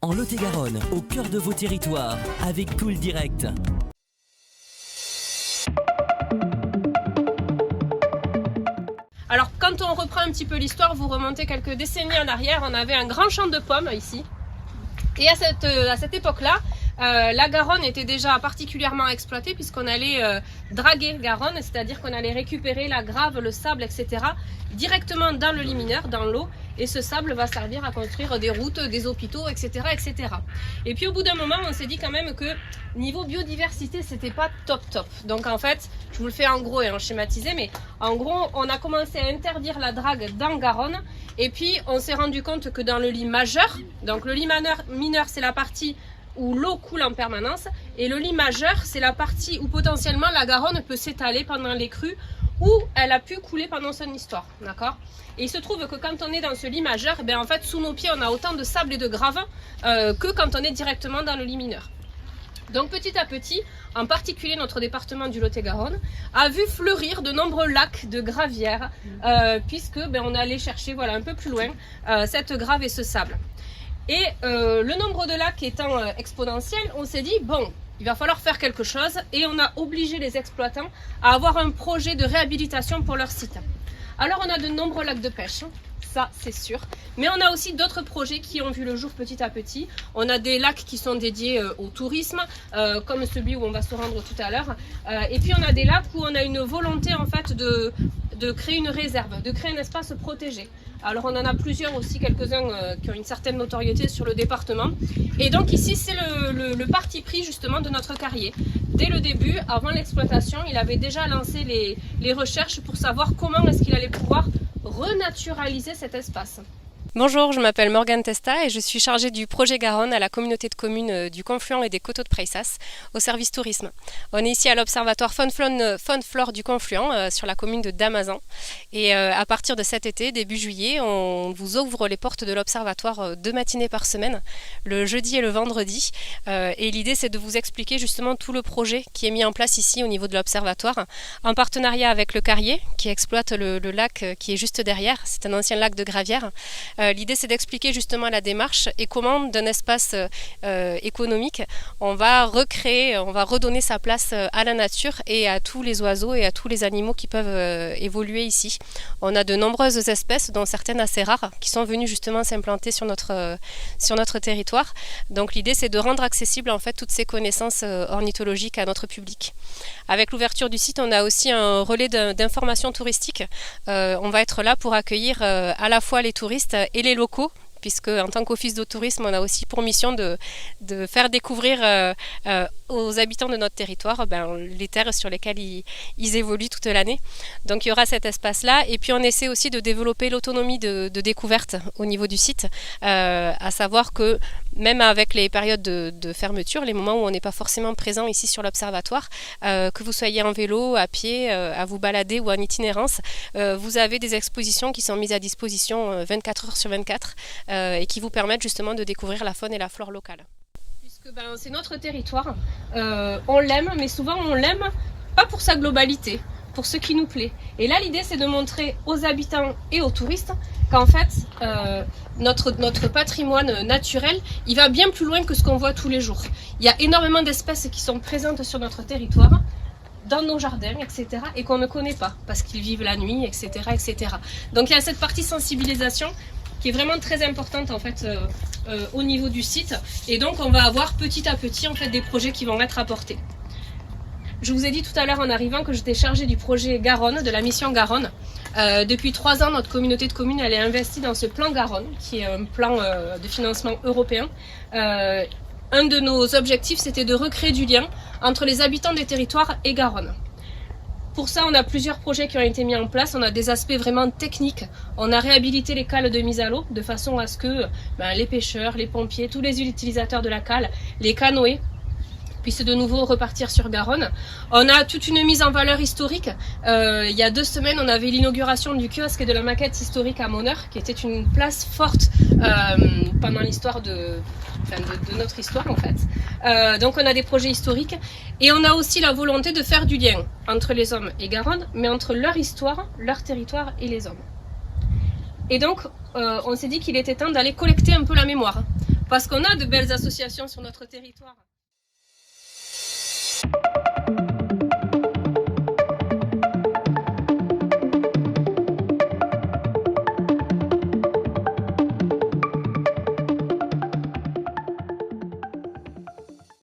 En Lot-et-Garonne, au cœur de vos territoires, avec Cool Direct. Alors quand on reprend un petit peu l'histoire, vous remontez quelques décennies en arrière, on avait un grand champ de pommes ici. Et à cette époque-là, la Garonne était déjà particulièrement exploitée puisqu'on allait draguer Garonne, c'est-à-dire qu'on allait récupérer la grave, le sable, etc. directement dans le lit mineur, dans l'eau. Et ce sable va servir à construire des routes, des hôpitaux, etc., etc. Et puis au bout d'un moment, on s'est dit quand même que niveau biodiversité, c'était pas top. Donc en fait, je vous le fais en gros et en schématisé, mais en gros, on a commencé à interdire la drague dans Garonne. Et puis on s'est rendu compte que dans le lit majeur, donc le lit mineur, c'est la partie où l'eau coule en permanence, et le lit majeur, c'est la partie où potentiellement la Garonne peut s'étaler pendant les crues, où elle a pu couler pendant son histoire, d'accord? Et il se trouve que quand on est dans ce lit majeur, ben en fait sous nos pieds on a autant de sable et de grave que quand on est directement dans le lit mineur. Donc petit à petit, en particulier notre département du Lot-et-Garonne a vu fleurir de nombreux lacs de gravières, puisque ben, on allait chercher voilà, un peu plus loin cette grave et ce sable. Et le nombre de lacs étant exponentiel, on s'est dit bon, il va falloir faire quelque chose, et on a obligé les exploitants à avoir un projet de réhabilitation pour leur site. Alors on a de nombreux lacs de pêche, ça c'est sûr, mais on a aussi d'autres projets qui ont vu le jour petit à petit. On a des lacs qui sont dédiés au tourisme, comme celui où on va se rendre tout à l'heure, et puis on a des lacs où on a une volonté en fait de créer une réserve, de créer un espace protégé. Alors on en a plusieurs aussi, quelques-uns qui ont une certaine notoriété sur le département. Et donc ici c'est le parti pris justement de notre carrier. Dès le début, avant l'exploitation, il avait déjà lancé les recherches pour savoir comment est-ce qu'il allait pouvoir renaturaliser cet espace. Bonjour, je m'appelle Morgane Testa et je suis chargée du projet Garonne à la communauté de communes du Confluent et des Coteaux de Preissas au service tourisme. On est ici à l'observatoire Faune-Flore du Confluent sur la commune de Damazan. Et à partir de cet été, début juillet, on vous ouvre les portes de l'observatoire 2 matinées par semaine, le jeudi et le vendredi. Et l'idée c'est de vous expliquer justement tout le projet qui est mis en place ici au niveau de l'observatoire, en partenariat avec le Carrier qui exploite le lac qui est juste derrière. C'est un ancien lac de gravière. L'idée c'est d'expliquer justement la démarche et comment d'un espace économique on va recréer, on va redonner sa place à la nature et à tous les oiseaux et à tous les animaux qui peuvent évoluer ici. On a de nombreuses espèces, dont certaines assez rares, qui sont venues justement s'implanter sur notre territoire. Donc l'idée c'est de rendre accessible en fait toutes ces connaissances ornithologiques à notre public. Avec l'ouverture du site, on a aussi un relais d'information touristique. On va être là pour accueillir à la fois les touristes et les locaux, puisque en tant qu'office de tourisme, on a aussi pour mission de faire découvrir aux habitants de notre territoire les terres sur lesquelles ils évoluent toute l'année. Donc il y aura cet espace-là, et puis on essaie aussi de développer l'autonomie de découverte au niveau du site, à savoir que même avec les périodes de fermeture, les moments où on n'est pas forcément présent ici sur l'observatoire, que vous soyez en vélo, à pied, à vous balader ou en itinérance, vous avez des expositions qui sont mises à disposition 24 heures sur 24 et qui vous permettent justement de découvrir la faune et la flore locale. Puisque c'est notre territoire, on l'aime, mais souvent on l'aime pas pour sa globalité, pour ce qui nous plaît. Et là l'idée c'est de montrer aux habitants et aux touristes qu'en fait notre patrimoine naturel, il va bien plus loin que ce qu'on voit tous les jours. Il y a énormément d'espèces qui sont présentes sur notre territoire, dans nos jardins, etc. et qu'on ne connaît pas, parce qu'ils vivent la nuit, etc., etc. Donc il y a cette partie sensibilisation qui est vraiment très importante en fait au niveau du site, et donc on va avoir petit à petit en fait des projets qui vont être apportés. Je vous ai dit tout à l'heure en arrivant que j'étais chargée du projet Garonne, de la mission Garonne. Depuis 3 ans, notre communauté de communes elle est investie dans ce plan Garonne, qui est un plan de financement européen. Un de nos objectifs, c'était de recréer du lien entre les habitants des territoires et Garonne. Pour ça, on a plusieurs projets qui ont été mis en place. On a des aspects vraiment techniques. On a réhabilité les cales de mise à l'eau de façon à ce que les pêcheurs, les pompiers, tous les utilisateurs de la cale, les canoës, puissent de nouveau repartir sur Garonne. On a toute une mise en valeur historique. Il y a 2 semaines, on avait l'inauguration du kiosque et de la maquette historique à Monheure, qui était une place forte pendant l'histoire de notre histoire en fait. Donc on a des projets historiques, et on a aussi la volonté de faire du lien entre les hommes et Garonne, mais entre leur histoire, leur territoire et les hommes. Et donc on s'est dit qu'il était temps d'aller collecter un peu la mémoire. parce qu'on a de belles associations sur notre territoire.